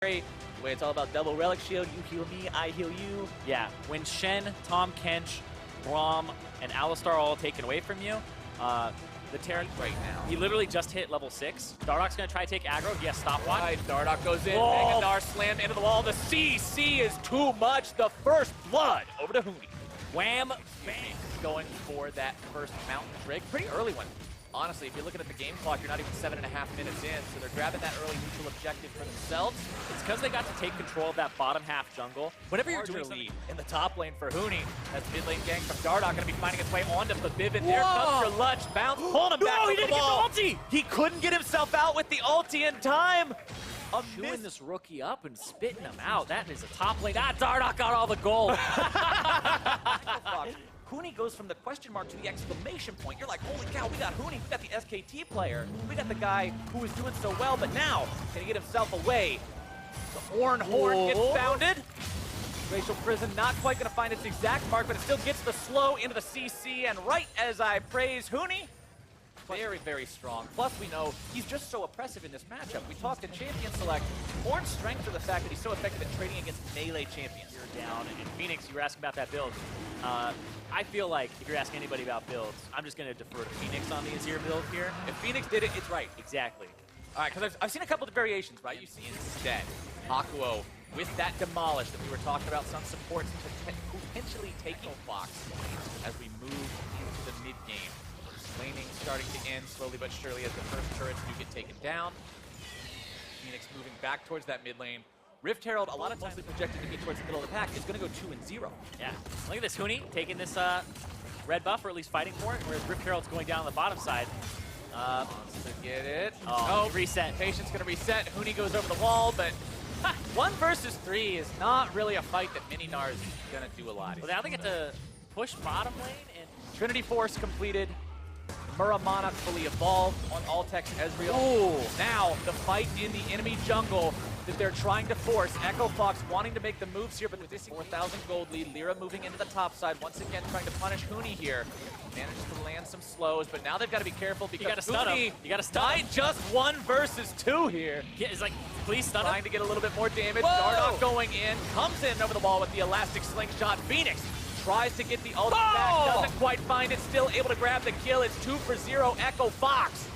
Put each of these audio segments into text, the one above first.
The way it's all about double relic shield, you heal me, I heal you. Yeah, when Shen, Tom Kench, Braum, and Alistar are all taken away from you, the Terran Right now. he literally just hit level 6. Dardoch's gonna try to take aggro. He has stopwatch. Right, Dardoch goes in, Whoa. Megadar slammed into the wall. The CC is too much. The first blood over to Huni. Wham! Bang. Going for that first Mountain Drake. Pretty early one. Honestly, if you're looking at the game clock, you're not even 7.5 minutes in, so they're grabbing that early neutral objective for themselves. It's because they got to take control of that bottom half jungle. Whenever you're doing Lead something, in the top lane for Huni. That's mid lane gang from Dardoch going to be finding its way onto the Vivid. There Whoa. comes your Lutch. Bounce, pulling him back no, with he didn't the get ball. the ulti! He couldn't get himself out with the ulti in time. Chewing this rookie up and spitting him out. That is a top lane. Ah, Dardoch got all the gold. Huni goes from the question mark to the exclamation point. You're like, holy cow, we got Huni, we got the SKT player, we got the guy who was doing so well, but now, can he get himself away? The Horn gets founded. Racial Prison not quite gonna find its exact mark, but it still gets the slow into the CC, and right as I praise Huni, very, very strong. Plus, we know he's just so oppressive in this matchup. We talked in Champion Select. Horn's strength are the fact that he's so effective at trading against melee champions. You're down. And in Phoenix, you were asking about that build. I feel like if you're asking anybody about builds, I'm just going to defer to Phoenix on the Azir build here. If Phoenix did it, it's right. Exactly. All right, because I've seen a couple of variations, right? You see instead Hakuo with that demolish that we were talking about, some supports potentially taking Fox as we move into the mid game. Laning starting to end slowly but surely as the first turrets do get taken down. Phoenix moving back towards that mid lane. Rift Herald, a lot of times projected to be towards the middle of the pack, is going to go 2-0. Yeah. Look at this Huni taking this red buff, or at least fighting for it, whereas Rift Herald's going down on the bottom side. Wants to get it. Oh, reset. Patience going to reset. Huni goes over the wall, but 1 versus 3 is not really a fight that Mininar is going to do a lot. Well, now they get to push bottom lane and Trinity Force completed. Muramana fully evolved on Altex Ezreal. Ooh. Now, the fight in the enemy jungle that they're trying to force. Echo Fox wanting to make the moves here, but with this 4,000 gold lead, Lyra moving into the top side, once again trying to punish Huni here. Manages to land some slows, but now they've got to be careful because you gotta stun Huni him. You gotta stun him. might just 1 versus 2 here. Yeah, it's like, please stun him. Trying to get a little bit more damage. Whoa. Dardoch going in, comes in over the wall with the elastic slingshot. Phoenix tries to get the ulti back, doesn't quite find it, still able to grab the kill. It's 2-0, Echo Fox.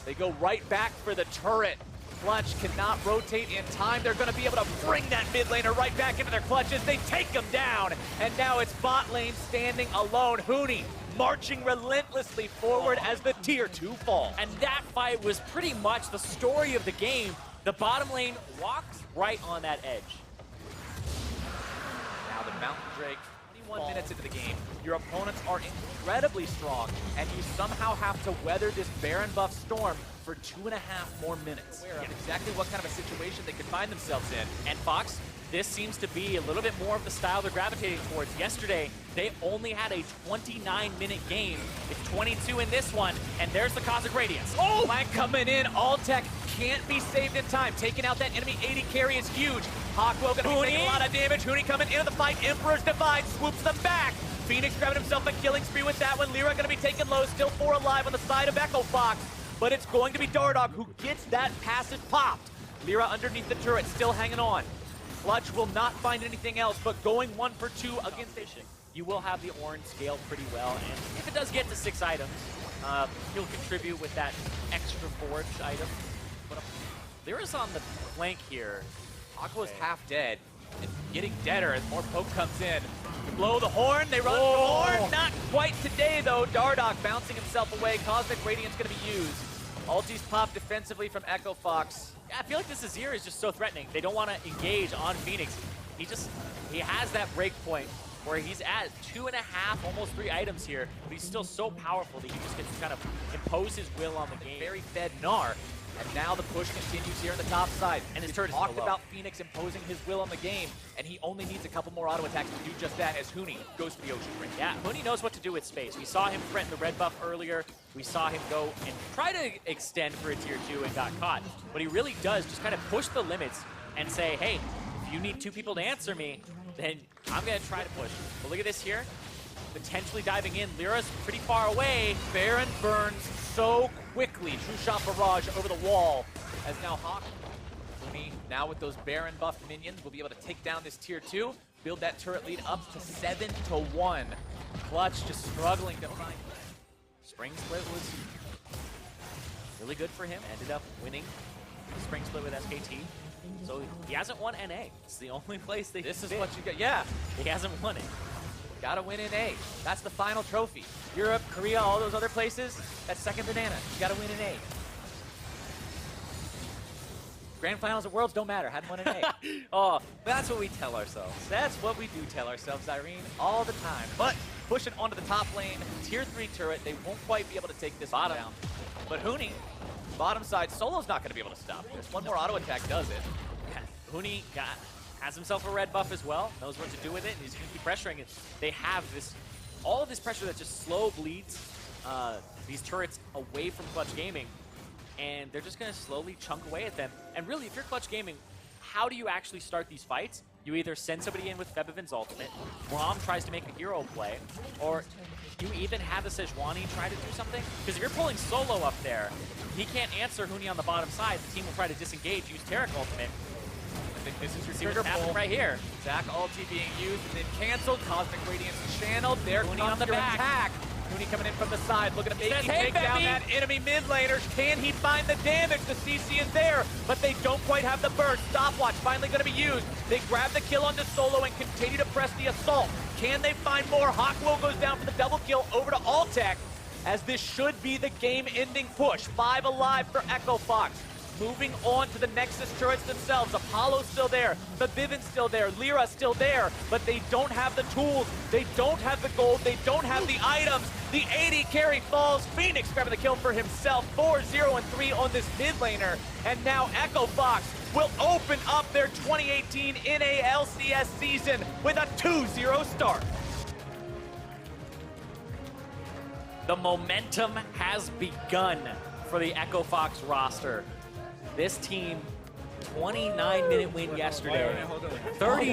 They go right back for the turret. Clutch cannot rotate in time. They're going to be able to bring that mid laner right back into their clutches. They take him down, and now it's bot lane standing alone. Huni marching relentlessly forward as the tier 2 falls. And that fight was pretty much the story of the game. The bottom lane walks right on that edge. Now the Mountain Drake, 21 minutes into the game. Your opponents are incredibly strong, and you somehow have to weather this Baron buff storm for 2.5 more minutes. Aware of exactly what kind of a situation they could find themselves in. And Fox, this seems to be a little bit more of the style they're gravitating towards. Yesterday, they only had a 29-minute game. It's 22 in this one, and there's the Cosmic Radiance. Oh! Flank coming in, Altec can't be saved in time. Taking out that enemy 80 carry is huge. Hakuo gonna be taking a lot of damage. Huni coming into the fight. Emperor's Divide swoops them back. Phoenix grabbing himself a killing spree with that one. Lyra gonna be taken low, still 4 alive on the side of Echo Fox. But it's going to be Dardoch who gets that passive popped. Lyra underneath the turret, still hanging on. Clutch will not find anything else, but going 1 for 2 against Fishing. You will have the orange scale pretty well, and if it does get to 6 items, he'll contribute with that extra forge item. But Lyra's on the flank here. Aqua's half dead and getting deader as more poke comes in. To blow the horn, they run the horn. Not quite today though. Dardoch bouncing himself away. Cosmic Radiance gonna be used. Ulti's pop defensively from Echo Fox. Yeah, I feel like this Azir is just so threatening. They don't want to engage on Phoenix. He has that break point where he's at 2.5, almost 3 items here, but he's still so powerful that he just gets to kind of impose his will on the game. Very fed Gnar. And now the push continues here on the top side. And his we turret is talked so low. about Phoenix imposing his will on the game, and he only needs a couple more auto attacks to do just that as Huni goes for the Ocean Ring. Yeah, Huni knows what to do with space. We saw him threaten the red buff earlier. We saw him go and try to extend for a tier 2 and got caught. What he really does just kind of push the limits and say, hey, if you need 2 people to answer me, then I'm going to try to push. But look at this here. Potentially diving in. Lyra's pretty far away. Baron burns so quickly. True shot barrage over the wall as now Hawk. Huni Now with those Baron buffed minions, we'll be able to take down this tier 2, build that turret lead up to 7-1. Clutch just struggling to find. Spring split was really good for him. Ended up winning the spring split with SKT. So he hasn't won NA. It's the only place they This is fit. what you get. Yeah, He hasn't won it. gotta win in A. That's the final trophy. Europe, Korea, all those other places, that's second banana. You gotta win in A. Grand finals at Worlds don't matter. Hadn't won an A. Oh, that's what we tell ourselves. That's what we do tell ourselves, Irene, all the time. But pushing onto the top lane, tier 3 turret, they won't quite be able to take this Bottom. one down. But Huni, bottom side, Solo's not going to be able to stop this. One more auto attack does it. Huni has himself a red buff as well, knows what to do with it, and he's going to keep pressuring it. They have all of this pressure that just slow bleeds these turrets away from Clutch Gaming, and they're just going to slowly chunk away at them. And really, if you're Clutch Gaming, how do you actually start these fights? You either send somebody in with Febiven's ultimate, Rom tries to make a hero play, or you even have a Sejuani try to do something. Because if you're pulling Solo up there, he can't answer Huni on the bottom side. The team will try to disengage, use Taric ultimate. I think this is your See trigger what's happening pull. right here. Zac ulti being used and then canceled. Cosmic Radiance channeled. There Huni comes on the your back. attack. Huni coming in from the side, looking to maybe Says, "Hey, take down Bebby." that enemy mid laner. Can he find the damage? The CC is there, but they don't quite have the burst. Stopwatch finally going to be used. They grab the kill onto Solo and continue to press the assault. Can they find more? Hawkwill goes down for the double kill over to Altec, as this should be the game-ending push. 5 alive for Echo Fox. Moving on to the Nexus turrets themselves. Apollo's still there, the Viven's still there, Lyra's still there, but they don't have the tools, they don't have the gold, they don't have the items. The 80 carry falls. Phoenix grabbing the kill for himself. 4-0-3 on this mid laner, and now Echo Fox will open up their 2018 NA LCS season with a 2-0 start. The momentum has begun for the Echo Fox roster. This team, 29-minute win yesterday, 30